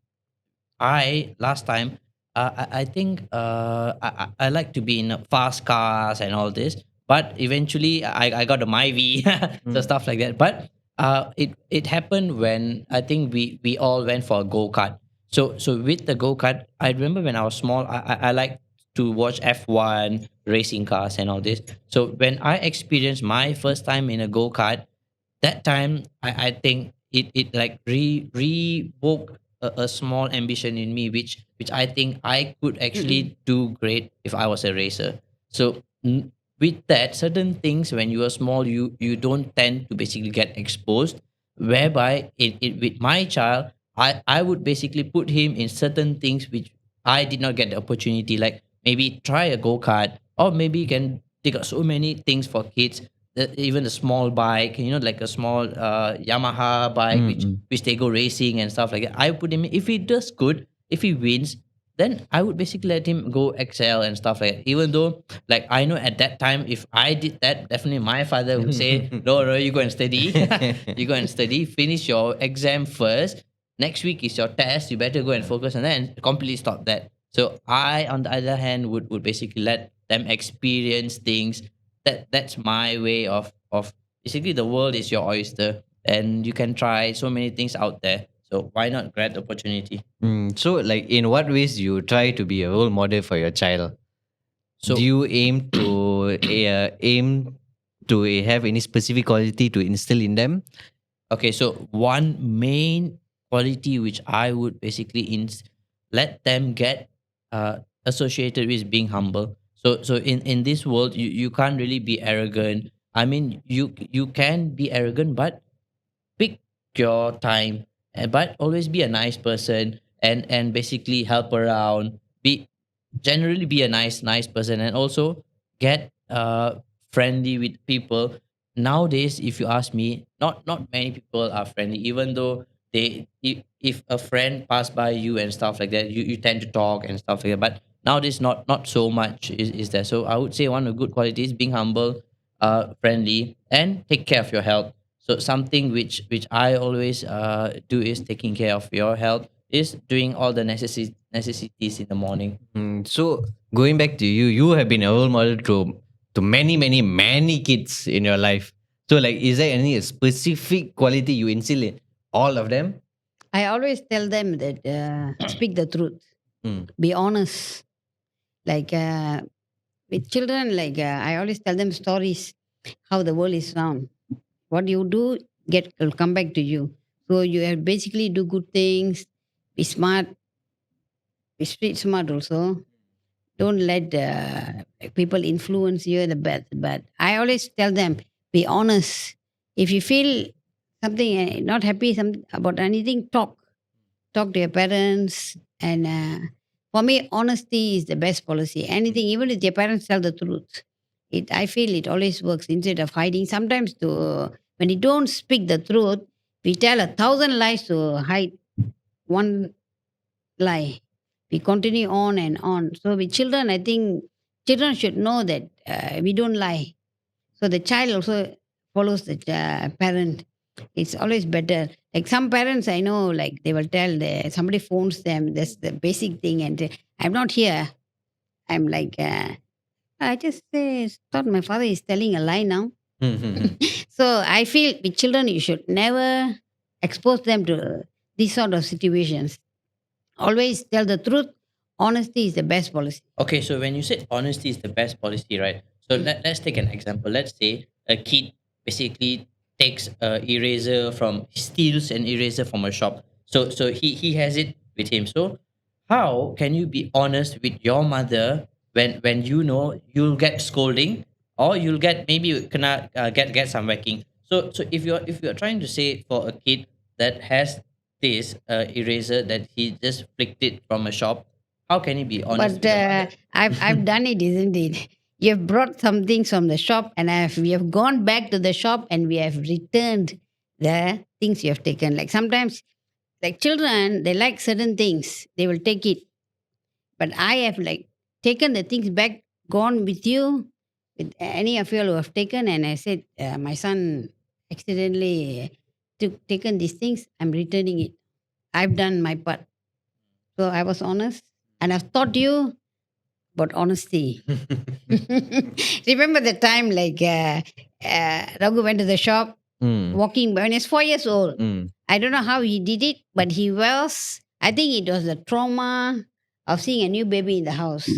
I last time, I think I like to be in fast cars and all this, but eventually I got a Myvi, so Mm. stuff like that. But it happened when I think we all went for a go kart. So with the go kart, I remember when I was small, I like to watch F1 racing cars and all this. So when I experienced my first time in a go kart, that time I think it like rewoke a small ambition in me, which I think I could mm, actually do great if I was a racer. So with that, certain things when you are small, you don't tend to basically get exposed, whereby it with my child, I would basically put him in certain things which I did not get the opportunity, like maybe try a go-kart, or maybe you can take out so many things for kids, even a small bike, like a small Yamaha bike, Mm. which they go racing and stuff like that. I put him in. If he does good, if he wins, then I would basically let him go excel and stuff like that. Even though, like, I know at that time, if I did that, definitely my father would say, "No, no, you go and study, you go and study, finish your exam first. Next week is your test. You better go and focus on that and completely stop that." So I, on the other hand, would basically let them experience things. That's my way of basically, the world is your oyster, and you can try so many things out there. So why not grab the opportunity? So, like, in what ways you try to be a role model for your child? Do So you aim to have any specific quality to instill in them? okay, so one main quality which I would basically let them get associated with being humble. So in this world, you can't really be arrogant. I mean, you can be arrogant, but pick your time, but always be a nice person, and basically help around, be generally be a nice person, and also get friendly with people. Nowadays, if you ask me, not many people are friendly, even though if a friend pass by you and stuff like that, you tend to talk and stuff like that. But nowadays, not so much is there. So I would say one of the good qualities: being humble, friendly, and take care of your health. So something which I always do is taking care of your health, is doing all the necessities in the morning. So, going back to you, you have been a role model to many, many, many kids in your life. So, like, is there any specific quality you instill in all of them? I always tell them that speak the truth, Mm. be honest. Like with children, like I always tell them stories how the world is round. What you do get will come back to you. So you have basically do good things, be smart, be street smart also. Don't let people influence you the bad. But I always tell them, be honest. If you feel something not happy about anything, talk to your parents. And for me, honesty is the best policy. Anything, even if your parents tell the truth, I feel it always works instead of hiding. Sometimes when you don't speak the truth, we tell 1,000 lies to hide one lie. We continue on and on. So with children, I think children should know that we don't lie. So the child also follows the parent. It's always better. Like some parents I know, like they will tell somebody phones them. That's the basic thing, and I'm not here. I'm like, I just thought my father is telling a lie now. So I feel with children, you should never expose them to these sort of situations. Always tell the truth. Honesty is the best policy. Okay, so when you said honesty is the best policy, right? So let's take an example. Let's say a kid basically takes a eraser from steals an eraser from a shop. So he has it with him. So how can you be honest with your mother when you know you'll get scolding, or you'll get, maybe you cannot get some whacking. So if you're trying to say for a kid that has this eraser that he just flicked it from a shop, how can you be honest But with the mother? I've done it, isn't it? You've brought some things from the shop, and we have gone back to the shop and we have returned the things you have taken. Like sometimes, like children, they like certain things, they will take it. But I have like taken the things back, gone with you, with any of you who have taken, and I said, my son. accidentally taken these things, I'm returning it. I've done my part. So I was honest and I've taught you about honesty. Remember the time like Raghu went to the shop walking when he was 4 years old. I don't know how he did it, but I think it was the trauma of seeing a new baby in the house.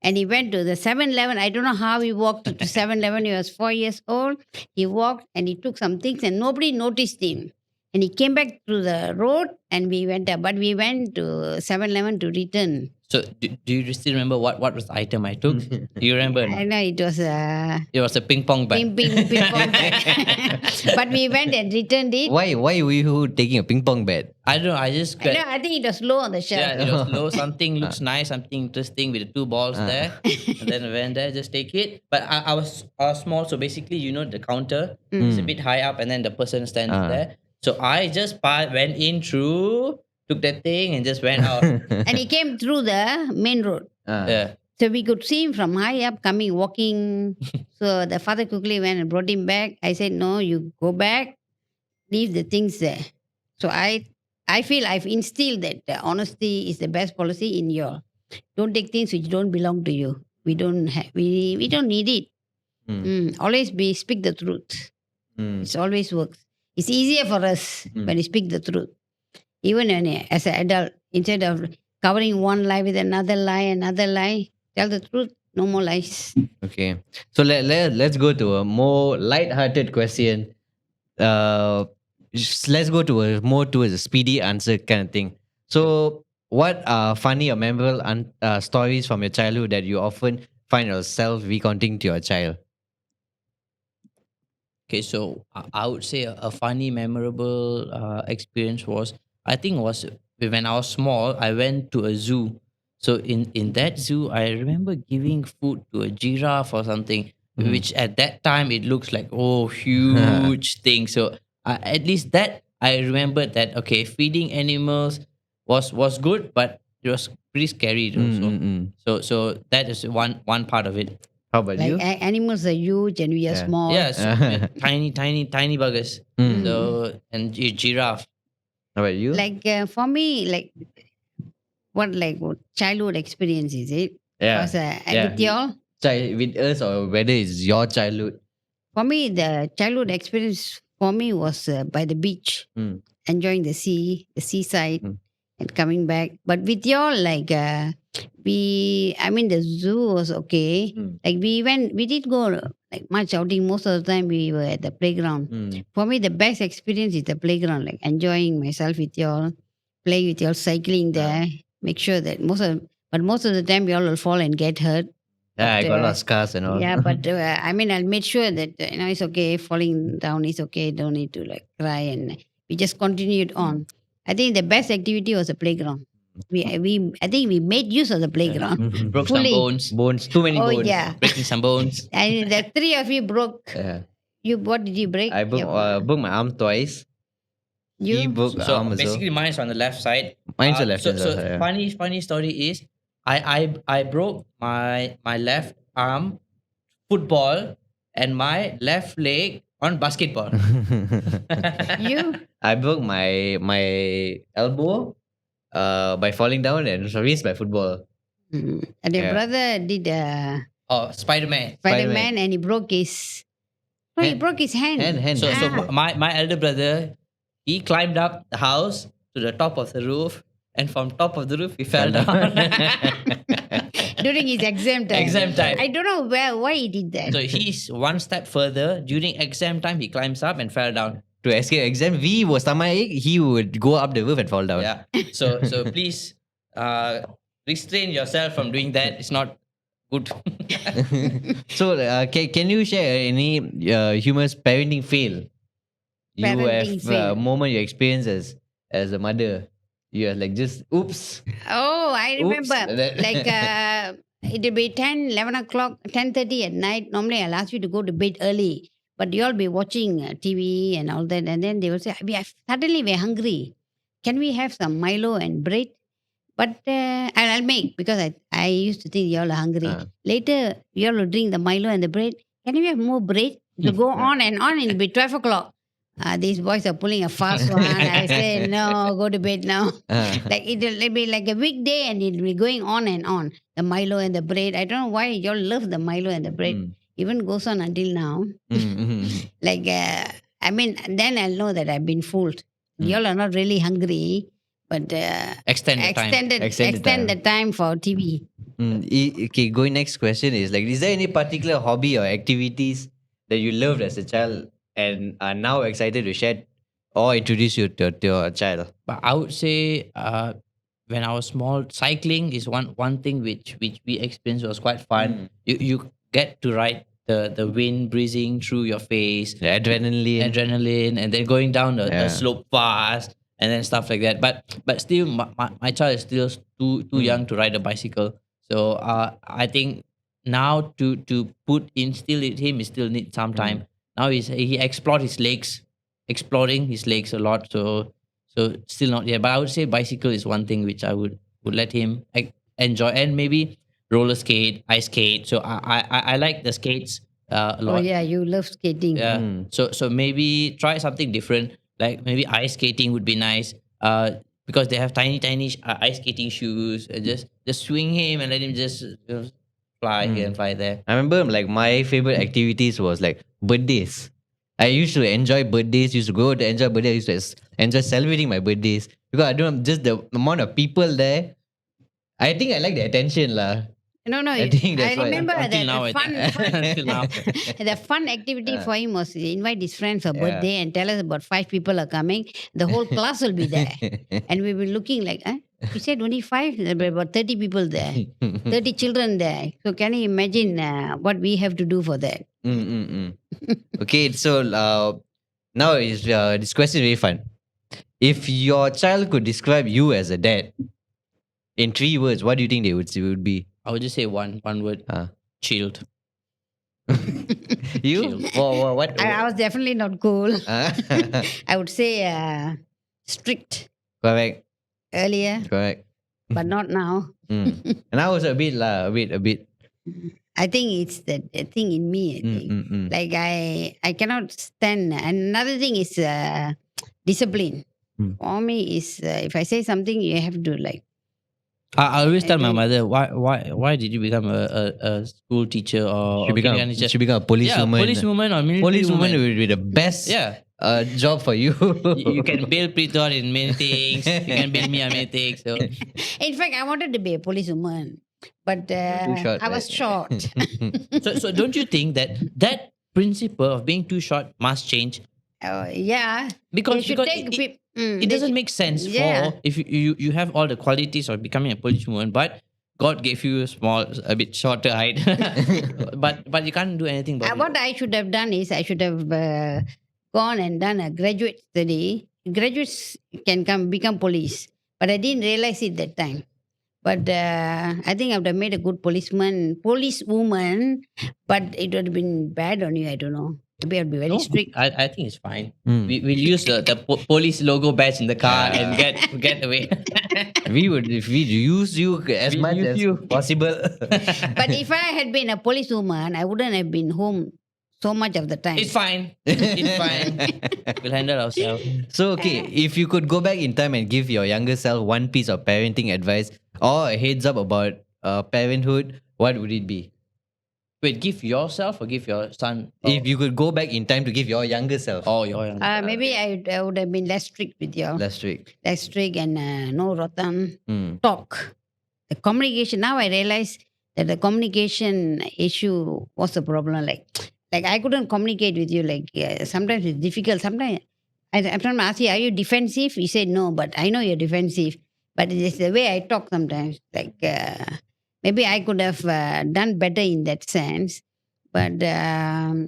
And he went to the 7-Eleven. I don't know how he walked to 7-Eleven. He was 4 years old. He walked and he took some things and nobody noticed him. And he came back to the road and we went up. But we went to 7-Eleven to return. So do you still remember what was the item I took? Do you remember? I know it was a It was a ping pong bat. ping pong bat. But we went and returned it. Why were you taking a ping pong bat? I don't know. I just I know, I think it was low on the shelf. yeah, it was low. Something looks nice, something interesting with the two balls there. And then I went there, just take it. But I was small, so basically, the counter is a bit high up, and then the person stands there. So I just went in through, took that thing, and just went out. And he came through the main road. Yeah. So we could see him from high up coming, walking. So the father quickly went and brought him back. I said, no, you go back, leave the things there. So I feel I've instilled that honesty is the best policy in your. Don't take things which don't belong to you. We don't need it. Always speak the truth. It always works. It's easier for us when we speak the truth. Even as an adult, instead of covering one lie with another lie, tell the truth. No more lies. Okay. So let's go to a more light-hearted question. Let's go to a more towards a speedy answer kind of thing. So, what are funny or memorable stories from your childhood that you often find yourself recounting to your child? Okay, so I would say a funny, memorable experience was, I think it was when I was small, I went to a zoo. So in that zoo, I remember giving food to a giraffe or something, which at that time it looks like, huge thing. So at least that I remembered that, okay, feeding animals was good, but it was pretty scary also. So that is one part of it. How about you? Animals are huge and we are small. Yes, tiny buggers. So and giraffe. How about you? Like for me, what childhood experience is it? Yeah. Was Yeah. with y'all? With us or whether it's your childhood. For me, the childhood experience for me was by the beach, enjoying the seaside, and coming back. But with y'all, the zoo was okay. Like we did go much outing. Most of the time we were at the playground. For me, the best experience is the playground, like enjoying myself with y'all, playing with y'all, cycling there. Make sure that most of the time y'all will fall and get hurt. Yeah, I got a lot of scars and all. Yeah, but I'll make sure that it's okay. Falling down is okay. Don't need to cry, and we just continued on. I think the best activity was the playground. I think we made use of the playground. Broke Fully. some bones. Too many Oh bones. yeah, Breaking some bones. and the three of you broke. Yeah. What did you break? I broke my arm twice. You? He broke So arm as well. basically, mine is on the left side. Mine's the left So, hand so side, yeah. funny story is, I broke my left arm football and my left leg on basketball. You? I broke my elbow by falling down and raised by football. And your Yeah. brother did Oh, Spider-Man. Spider-Man and he broke his. No, he Hand. broke his hand. Hand. So Ah. my elder brother, he climbed up the house to the top of the roof, and from top of the roof he fell down. During his exam time. Exam time. I don't know why he did that. So he's one step further. During exam time, he climbs up and fell down. To escape exam, we was stomachache. He would go up the roof and fall down. Yeah. So please restrain yourself from doing that. It's not good. So can you share any humorous parenting fail? You Parenting have fail. a moment you experience as a mother. You are just oops. Oh, I Oops. remember. It'll be 10, 11 o'clock, 10:30 at night. Normally, I'll ask you to go to bed early. But you'll be watching TV and all that. And then they will say, suddenly we're hungry. Can we have some Milo and bread? But I'll make because I used to think y'all are hungry. Later, y'all will drink the Milo and the bread. Can we have more bread? To go on and on, it'll be 12 o'clock. These boys are pulling a fast one. I say, no, go to bed now. Like it'll be like a weekday and it'll be going on and on. The Milo and the bread. I don't know why y'all love the Milo and the bread. Mm. Even goes on until now. Like, I mean, then I'll know that I've been fooled. Y'all are not really hungry, but Extend the time. extend the time for TV. Okay, going next question is like, is there any particular hobby or activities that you loved as a child and are now excited to share or introduce you to your child? But I would say, when I was small, cycling is one thing which we experienced was quite fun. You get to ride the wind breezing through your face, The adrenaline. and then going down the Yeah. slope fast, and then stuff like that. But still, my child is still too young to ride a bicycle. So I think now to instill it him, he still need some time. Now he explored his legs, exploring his legs a lot. So still not yet. But I would say bicycle is one thing which I would let him enjoy, and maybe roller skate, ice skate. So I like the skates a Oh, lot. yeah, you love skating. Yeah. So maybe try something different. Like maybe ice skating would be nice. Because they have tiny ice skating shoes. Just swing him and let him just fly here and fly there. I remember like my favorite activities was like birthdays. I used to enjoy birthdays, used to go to enjoy birthdays, I used to enjoy celebrating my birthdays. Because I don't know, just the amount of people there. I think I like the attention lah. No, I think that's why. remember Until now, the I fun, think. Until now. the fun activity for him was to invite his friends for birthday and tell us about 5 people are coming. The whole class will be there. And we were looking like, you said only 5? There were about 30 people there, 30 children there. So can you imagine what we have to do for that? Okay, so now is this question is very fun. If your child could describe you as a dad in 3 words, what do you think they would be? I would just say one word. Chilled. You? Chill. What? I was definitely not cool. I would say strict Correct. earlier, Correct. but not now. And I was a bit lah, a bit. I think it's the thing in me. I think. Like I cannot stand. Another thing is discipline. For me, is if I say something, you have to like. I always tell my mother, why did you become a school teacher or kindergarten teacher? She become a policewoman. Policewoman or military Policewoman woman. would be the best Yeah. job for you. You can bail Prithod in many things. You can bail me on many things. So In fact, I wanted to be a policewoman, but short, I was short. so don't you think that principle of being too short must change? Yeah, Because, they should because take it doesn't make sense Yeah. for if you have all the qualities of becoming a policewoman, but God gave you a bit shorter height, but you can't do anything about What it. I should have done is I should have gone and done a graduate study. Graduates can become police, but I didn't realize it that time. But I think I would have made a good policewoman, but it would have been bad on you. I don't know. Maybe I'd be very No, strict. I think it's fine. We'll use the police logo badge in the car and get away. If we use you as We much use as you. possible. But if I had been a policewoman, I wouldn't have been home so much of the time. It's fine. It's fine. We'll handle ourselves. So okay, if you could go back in time and give your younger self one piece of parenting advice or a heads up about parenthood, what would it be? Wait, give yourself or give your son? If you could go back in time to give your younger self, Oh, your Maybe I would have been less strict with you. less strict. Less strict and no rotten talk. The communication. Now I realize that the communication issue was the problem. Like I couldn't communicate with you. Like sometimes it's difficult. Sometimes I'm trying to ask you, are you defensive? You said no, but I know you're defensive. But it's the way I talk sometimes. Like maybe I could have done better in that sense. But I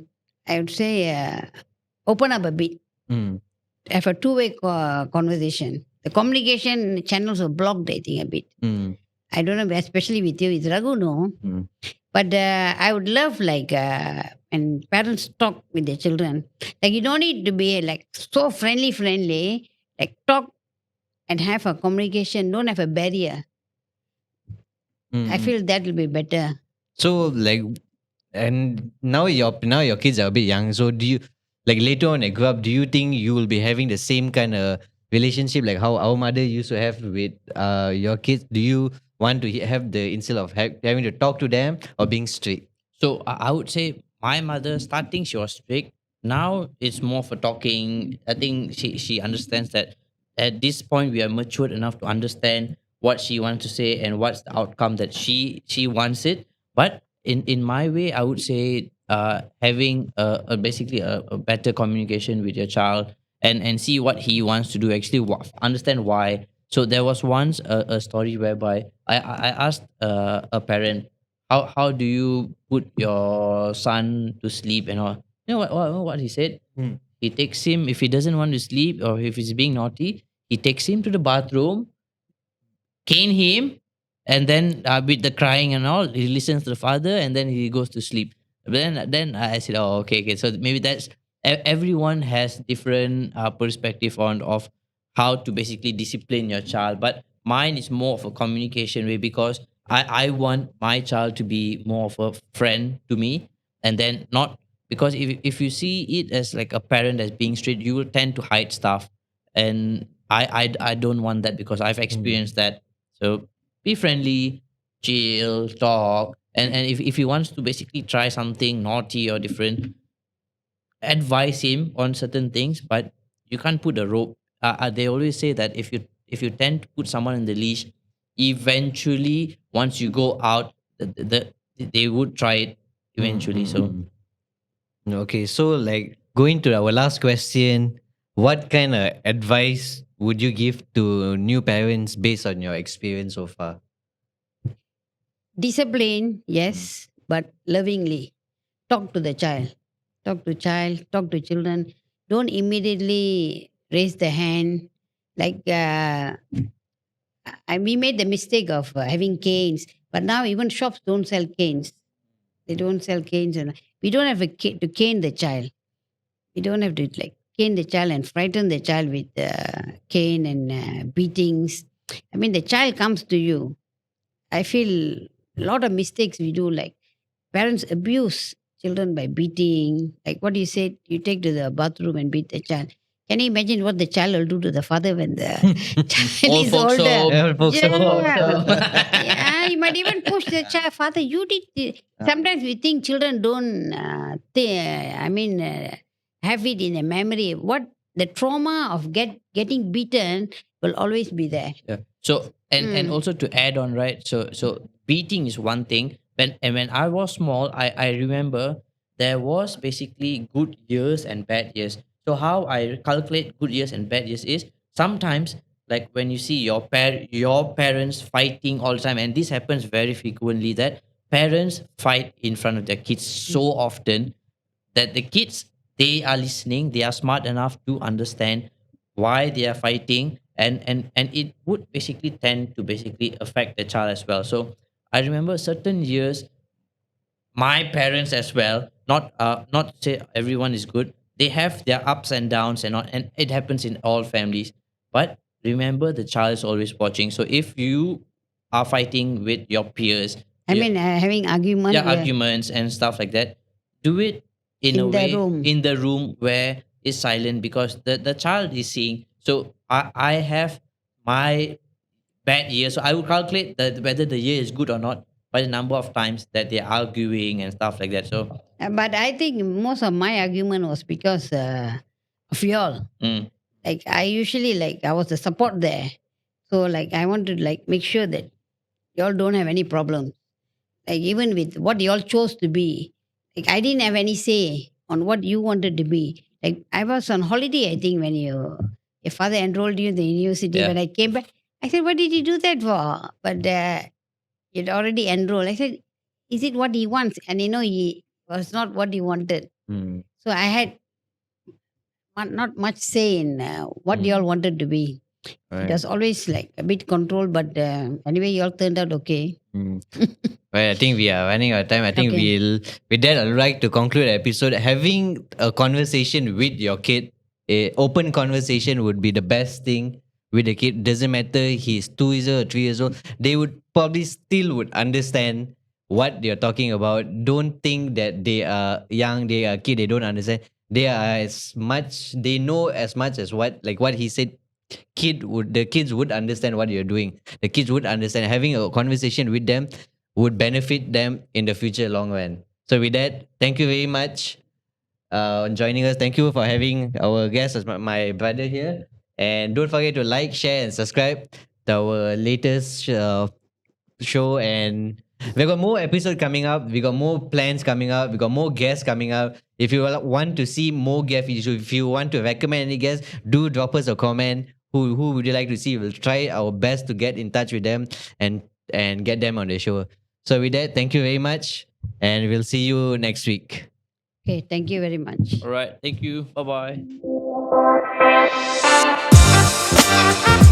would say open up a bit. Have a two-way conversation. The communication channels were blocked, I think, a bit. I don't know, especially with you, with Raghu, no. But I would love, like, when parents talk with their children, like, you don't need to be, like, so friendly. Like, talk and have a communication. Don't have a barrier. I feel that will be better. So like And now your kids are a bit young. So do you like later on they grow up? Do you think you will be having the same kind of relationship like how our mother used to have with your kids? Do you want to have the instead of having to talk to them or being strict? So I would say my mother starting she was strict. Now it's more for talking. I think she understands that at this point we are matured enough to understand what she wants to say and what's the outcome that she wants it. But in my way, I would say having basically a better communication with your child and see what he wants to do. Actually, understand why. So there was once a story whereby I asked a parent how do you put your son to sleep and all. You know what he said? Hmm. He takes him if he doesn't want to sleep or if he's being naughty, he takes him to the bathroom, cane him, and then with the crying and all, he listens to the father and then he goes to sleep. But then I said, oh, okay. So maybe that's everyone has different perspective on of how to basically discipline your child. But mine is more of a communication way because I want my child to be more of a friend to me, and then not because if you see it as like a parent that's being strict, you will tend to hide stuff, and I don't want that because I've Mm. experienced that. So be friendly, chill, talk. And if he wants to basically try something naughty or different, advise him on certain things, but you can't put a rope. They always say that if you tend to put someone in the leash, eventually once you go out, they would try it eventually. So Mm. Okay, so like going to our last question, what kind of advice would you give to new parents based on your experience so far? Discipline, yes, but lovingly. Talk to the child. Talk to children. Don't immediately raise the hand. Like we made the mistake of having canes, but now even shops don't sell canes. They don't sell canes, and we don't have to cane the child. We don't have to like cane the child and frighten the child with cane and beatings. I mean, the child comes to you. I feel a lot of mistakes we do, like parents abuse children by beating. Like what you said, you take to the bathroom and beat the child. Can you imagine what the child will do to the father when the child old is folks older? home, Yeah, folks, old folks Yeah. home. Yeah, you might even push the child. Father, you did. Sometimes we think children don't. Have it in a memory. What the trauma of getting beaten will always be there. Yeah. So and Mm. also to add on, right? So beating is one thing. When I was small, I remember there was basically good years and bad years. So how I calculate good years and bad years is sometimes like when you see your parents fighting all the time, and this happens very frequently that parents fight in front of their kids so often that the kids they are listening, they are smart enough to understand why they are fighting, and it would basically tend to basically affect the child as well. So I remember certain years my parents as well, not to say everyone is good, they have their ups and downs and all, and it happens in all families. But remember the child is always watching. So if you are fighting with your peers, I mean, having yeah, argument, yeah, arguments and stuff like that, do it in a in the way room. in the room where it's silent because the child is seeing. So I have my bad year, so I will calculate whether the year is good or not by the number of times that they're arguing and stuff like that. So But I think most of my argument was because of y'all. mm, Like I usually like I was the support there. So like I want to like make sure that y'all don't have any problem. Like even with what y'all chose to be. Like I didn't have any say on what you wanted to be. Like I was on holiday, I think, when your father enrolled you in the university. yeah. When I came back, I said, what did you do that for? But you'd already enrolled. I said, is it what he wants? And he was not what he wanted. Mm. So I had not much say in what Mm. y'all wanted to be. It Right. was always like a bit controlled, but anyway, y'all turned out okay. Mm. Right, I think we are running out of time. I think Okay. with that, I'd like to conclude the episode. Having a conversation with your kid, a open conversation would be the best thing with the kid. Doesn't matter he's 2 years old or 3 years old. They would probably still would understand what they're talking about. Don't think that they are young, they are kid, they don't understand. They are as much, they know as much as what he said. The kids would understand what you're doing. The kids would understand. Having a conversation with them would benefit them in the future long run. So with that, thank you very much on joining us. Thank you for having our guest as my brother here. And don't forget to like, share, and subscribe to our latest show. And we got more episodes coming up. We got more plans coming up. We got more guests coming up. If you want to see more guests, if you want to recommend any guests, do drop us a comment. Who would you like to see? We'll try our best to get in touch with them and get them on the show. So with that, thank you very much, and we'll see you next week. Okay, thank you very much. All right. Thank you. Bye bye.